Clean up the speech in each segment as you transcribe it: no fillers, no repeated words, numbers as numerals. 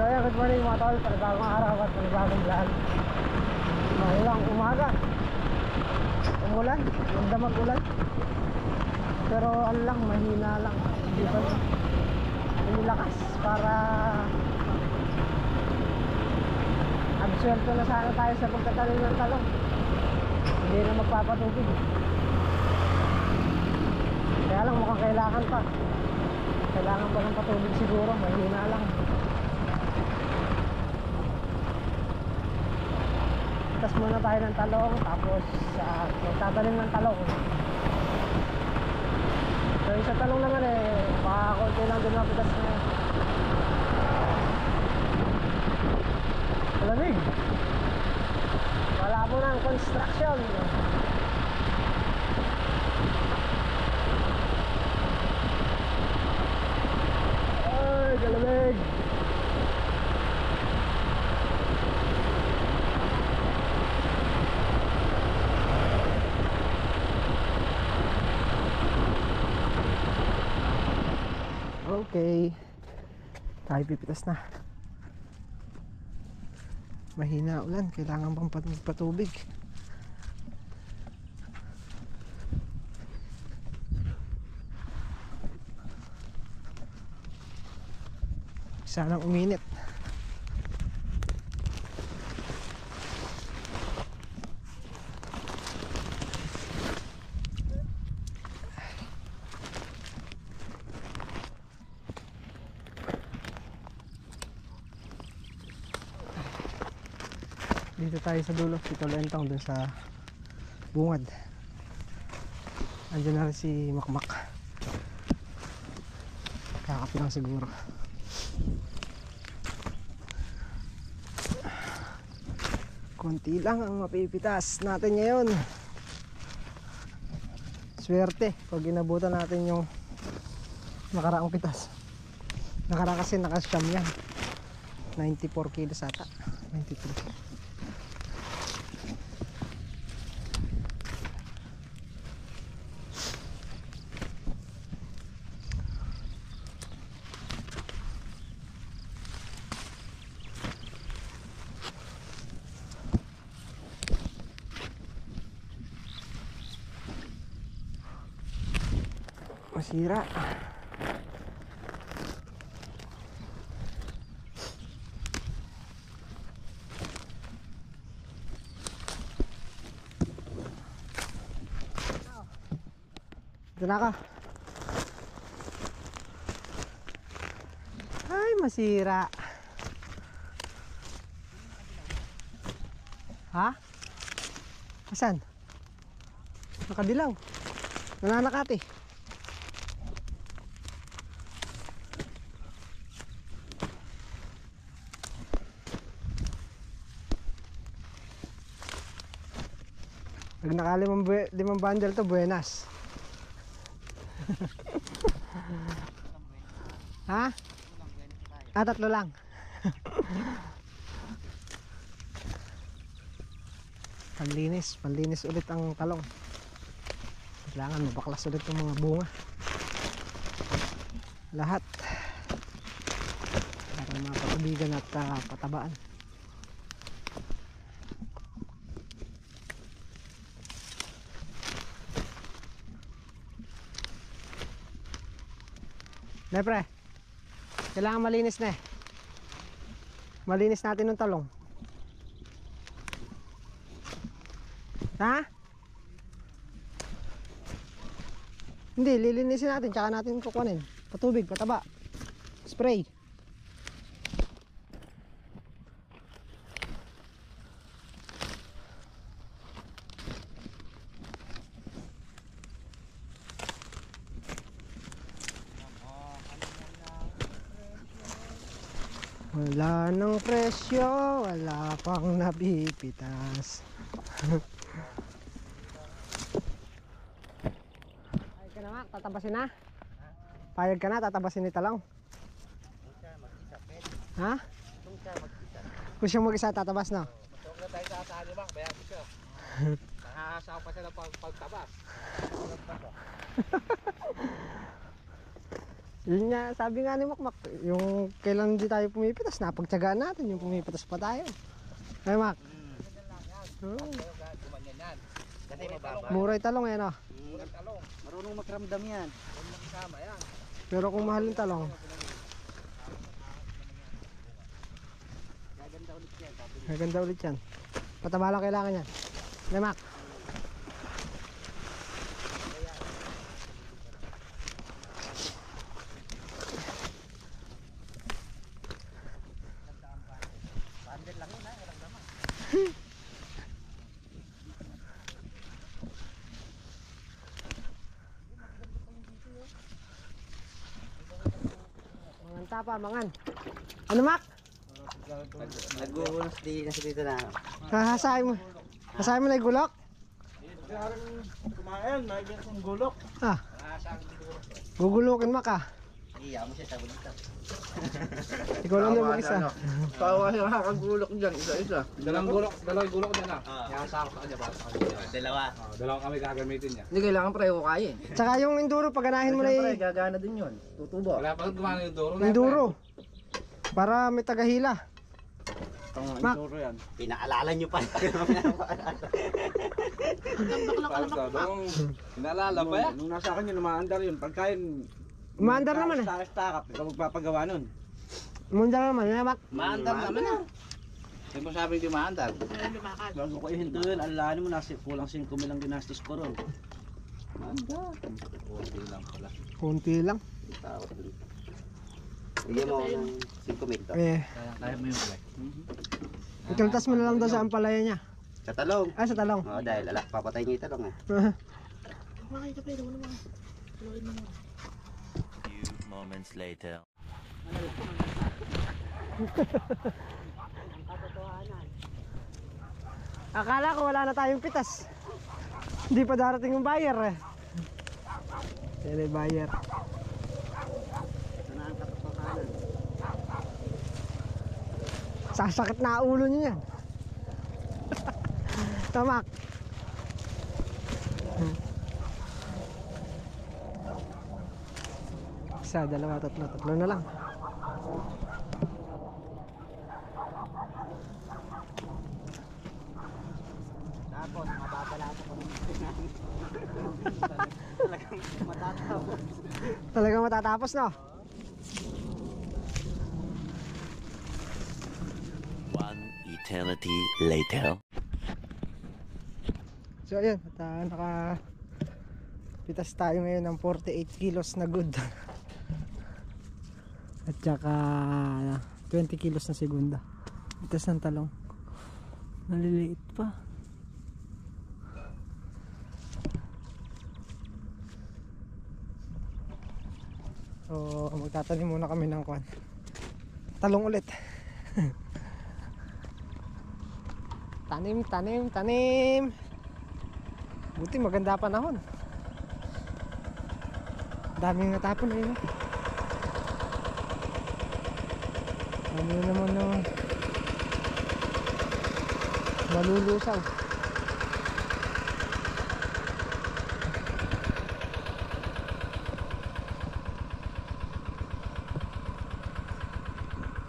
ayan, good morning mga tol. Panibagong araw at panibagong vlog. Mahilang umaga. Umulan, hindi mag-ulan. Pero ano lang, mahina lang. Hindi pa lakas para absuelto na sana tayo sa pagtatanim ng talong. Hindi na magpapatubig. Kaya lang mukhang kailangan pa. Kailangan pa ng patubig siguro, mahina lang. Itas muna tayo ng talong, tapos magtatanim ng talong. So yung sa talong naman makakunti lang din mapitas na yun. Malamig. Wala po ng construction. Ay, malamig. Okay, tayo pipitas na. Mahina ulan, kailangan pang patubig. Sanang uminit. Dito tayo sa dulo, si Tolentong dun sa bungad. Andiyan na rin si Makmak. Kakapit lang siguro. Konti lang ang mapipitas natin ngayon. Swerte pag inabutan natin yung nakaraang pitas. Nakaraan kasi nakasyam yan. 94 kilos ata, 93. Masira. Ito na ka. Ay, masira. Ha? Asan? Nakadilaw. Nananakati. Pag nakalimang bundle to, buenas. Ha? Tatlo lang. Panlinis ulit ang talong. Kailangan mabaklas ulit ang mga bunga. Lahat. Para mapatubigan at patabaan. Ne pre, kailangan malinis na Malinis natin ng talong. Ha? Hindi, lilinisin natin, tsaka natin kukunin. Patubig, pataba, spray. Wala nang presyo, wala pang napipitas. Payag ka na nga, tatabasin na. Payag ka na, tatabasin ni talong. Ha? Kung siya mag-isa tatabas na. Huwag na tayo sa atali bang, bayan ko siya. Nakasaw pa siya ng pagtabas. Yun nga, sabi nga ni Makmak, yung kailan hindi tayo pumipitas, napagtsagaan natin yung pumipitas pa tayo. Ay Mak. Oh. Gumanyan yan. Kasi mababa. Muray talong yan Unang talong. Marunong magramdam yan. Huwag makisama yan. Pero kung mahal yung talong, Gaganda ulit yan. Sabi maganda ulit yan. Pataba lang kailangan yan. Ay Mak. bandel lang yun ha. Walang dama. Mangan tapa, mangan. Ano Mak? Nag-uunos di na si Tito na. Hahasahin mo. Hasahin mo na yung gulok? Kumain, may yung gulok. Ah. Gugulukin Mak ah. Iya mo siya sa dito. Ikaw lang yung mag-isa. Tawa siya nakakagulok dyan, isa-isa. Dalawang gulok dyan ah. Yakasama sa kanya para sa kanya. Dalawa. Dalawang kami gagamitin niya. Hindi kailangan pareho kaya eh. Tsaka yung enduro, paganahin mo na Siyempre, yung gagana din yun. Tutubo. Wala pa gumana yung duro. enduro. Para may tagahila. Itong Mak. duro yan. Pinaalala nyo pa. Para sa dong. Inaalala pa yan. Nung nasa akin yun, umaandar yun. Pagkain, Umaandar naman eh. Stack up, ikaw magpapagawa nun. Umandar naman, yan Mak. Maandar naman ah. Hindi mo sabi hindi maandar. Bago ko ihinto yun, alalaan mo, kulang 5 mil ang ginastos ko ron. Kunti lang pala. Kunti lang. Bigyan mo ng 5 mil to. Eh, Kaya mo yung play. ikaltas mo na lang daw sa ampalaya niya. Sa talong. Ay, sa talong. Oo, dahil papatay niyo yung talong eh. Few moments later. Akala ko wala na tayong pitas. Hindi pa darating yung buyer eh. Yan yung buyer. Ito na ang katotohanan. Sasakit na ulo niyo yan. Tamak. Isa, dalawa, tatlo. Tatlo na lang. Tapos, mababala ko talagang matatapos. Talagang matatapos no? One eternity later. So ayun, at naka pitas tayo ngayon ng 48 kilos na good. At saka 20 kilos na segunda. Pitas ng talong. Naliliit pa. So magtatanim muna kami ng kwan. Talong ulit. Tanim, tanim, tanim. Buti maganda panahon. Daming natapon eh. Dami na naman na malulusaw.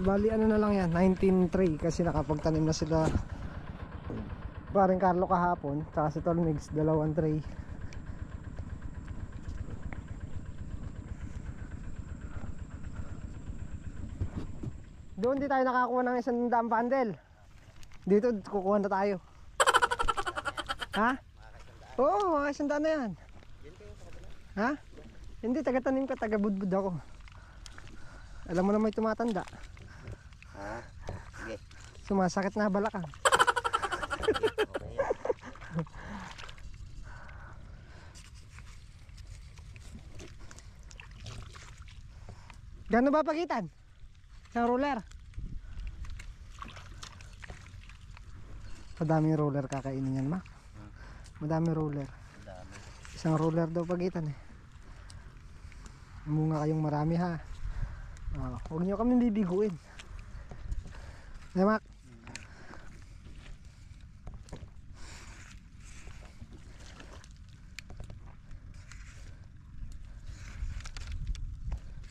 Bali ano na lang yan, 19.3 kasi nakapagtanim na sila paring Carlo kahapon, tsaka si Tolmix, 2 tray. Doon di tayo nakakuha ng 100 bundle. Dito kukuha na tayo. Ha? Oo, mga 100 na yan. Ha? Hindi, taga-tanim ka, taga-budbud ako. Alam mo na may tumatanda. Ha? Sige. Sumasakit na balakang. Gano'n ba pagitan? Isang roller. Madaming roller kakainin yan, ma. Madaming roller. Isang roller daw pagitan eh. Munga kayong marami ha. Huwag nyo kami bibiguin. Hey, Mac.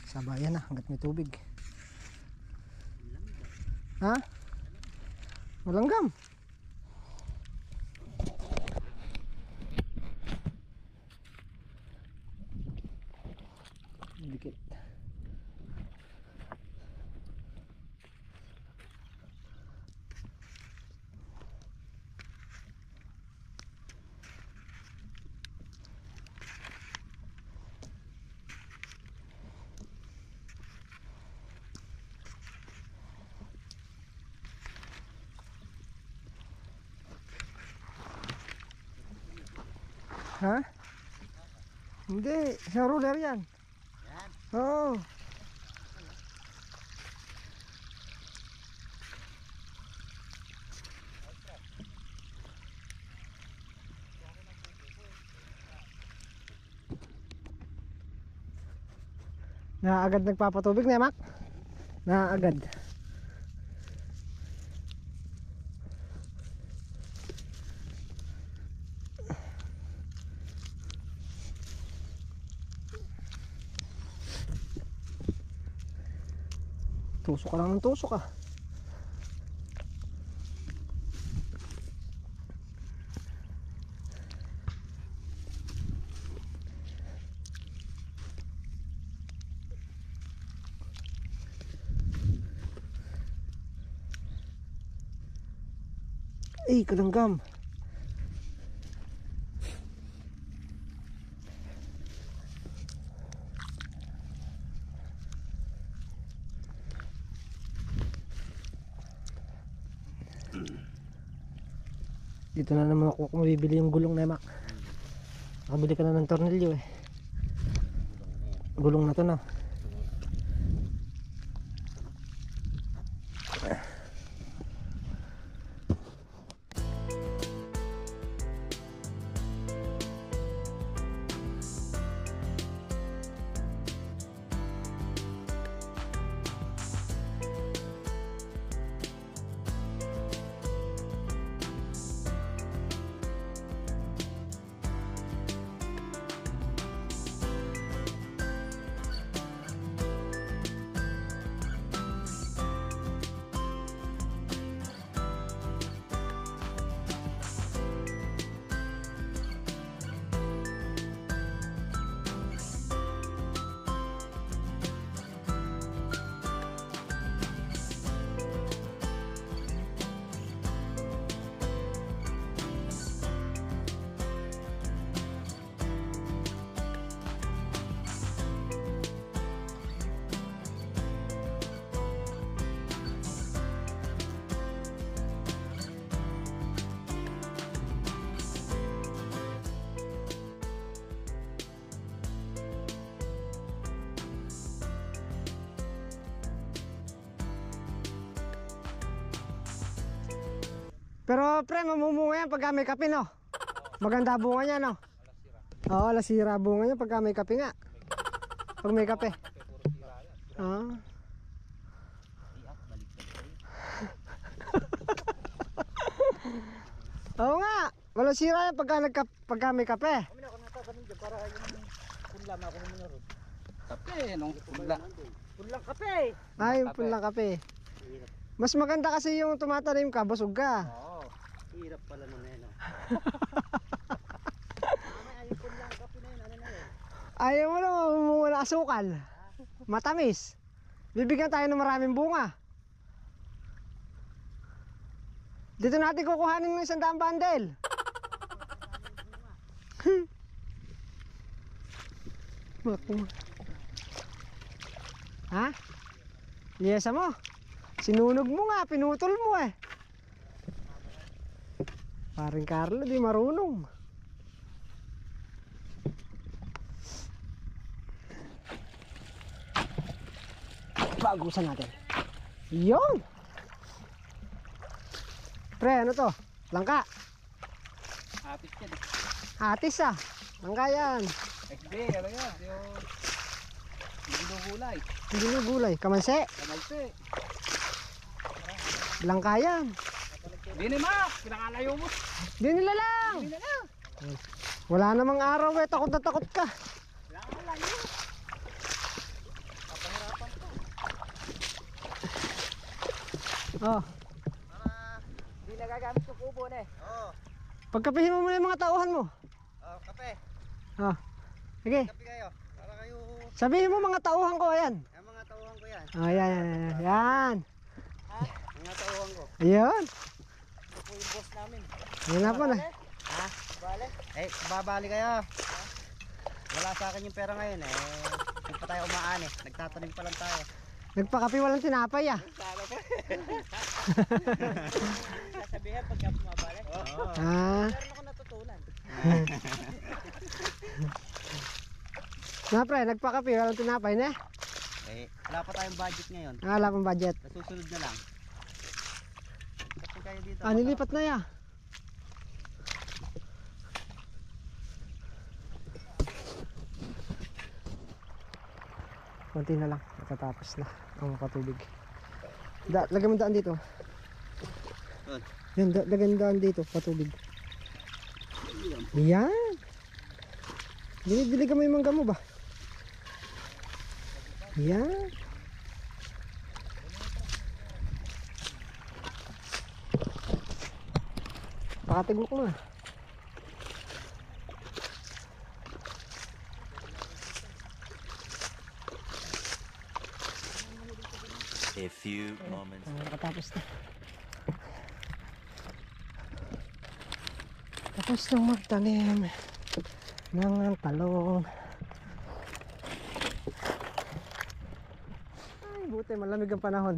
Sabayan na hanggat may tubig. Ha? Malanggam. Dikit. Ha? Hindi, sa ruler yan. Yan. Oo. Naagad nagpapatubig na, Mac? Naagad. Tusok ka lang ng tusok ah. Ay, kalanggam. Dito na naman ako mabibili yung gulong na Mac. Nakabili ka na ng tornilyo eh. Gulong na to na. Pero pre, mamumunga yan pagka may kape, no? Maganda bunga niya, no? Oo, lasira bunga niya pagka may kape nga. Pag may kape. Ah. Oo nga, wala sira yan pagka may kape. Kape, nung pula. Pulang kape. Ay, punlang kape. Mas maganda kasi yung tumatanim ka, busog ka. Oo. Hirap pala nun eh, no? Ay, pulang kape na yun, ano na yun? Ayaw mo na mamumunga ng asukal. Matamis. Bibigyan tayo ng maraming bunga. Dito natin kukuhanin ng 100 bundle. Ha? Liyasa mo. Sinunog mo nga, pinutol mo eh. Paring Carlo, di marunong. Bagusan natin. Yun! Pre, ano to? Langka. Atis yan. Atis ah. Langka yan. Hindi, ano yan? Yung gulay. Hindi na gulay. Kamanse. Kamalse. Langka yan. Hindi ni Mac, pinakalayo mo. Di nila lang. Wala namang araw eh. Takot na takot ka. Oh. Para di nagagamit yung kubo na eh. Oo. Pagkapihin mo muna yung mga tauhan mo. Kape. Oh. Sige. Kape kayo. Para kayo, Sabihin mo mga tauhan ko, ayan. yung mga tauhan ko yan. Oh, yan, yan, yan. Yan. Ha? Mga tauhan ko. Ayun. Ako yung boss namin. Yan na po na. Ha? Bale? Babali kayo. Wala sa akin yung pera ngayon eh. Hindi pa tayo umaan eh. Nagtatanim pa lang tayo. Nagpakapi walang tinapay ah. Sana pa. Sasabihin pagka bumabali? Oo. Ah. Meron ako natutunan. Na pre, nagpakapi walang tinapay na. Wala pa tayong budget ngayon. Ah, wala pang budget. Nasusunod na lang. Kasi kayo dito. Ah, nilipat na ya. Konti na lang, matatapos na ang patubig. Lagyan mo daan dito. Yan, lagyan daan dito, patubig. Yan. Dinidilig mo yung mangga mo ba? Yan. Pakatigok mo na. A few moments. Nakatapos na. Tapos nang magtanim ng talong. Ay, buti malamig ang panahon.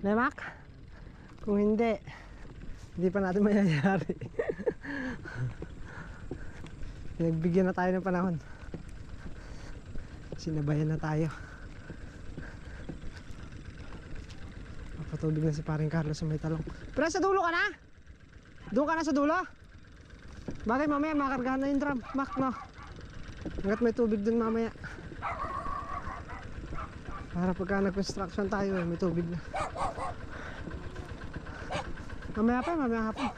Lemak? Kung hindi pa natin mayayari. Pinagbigyan na tayo ng panahon. Sinabayan na tayo. Patubig na si paring Carlos sa may talong. Pero sa dulo ka na? Doon ka na sa dulo? Bagay mamaya makargahan na yung drum. Mak, no? Hanggat may tubig dun mamaya. Para pagka nag-construction tayo may tubig na. Mamaya pa, mamaya hapon.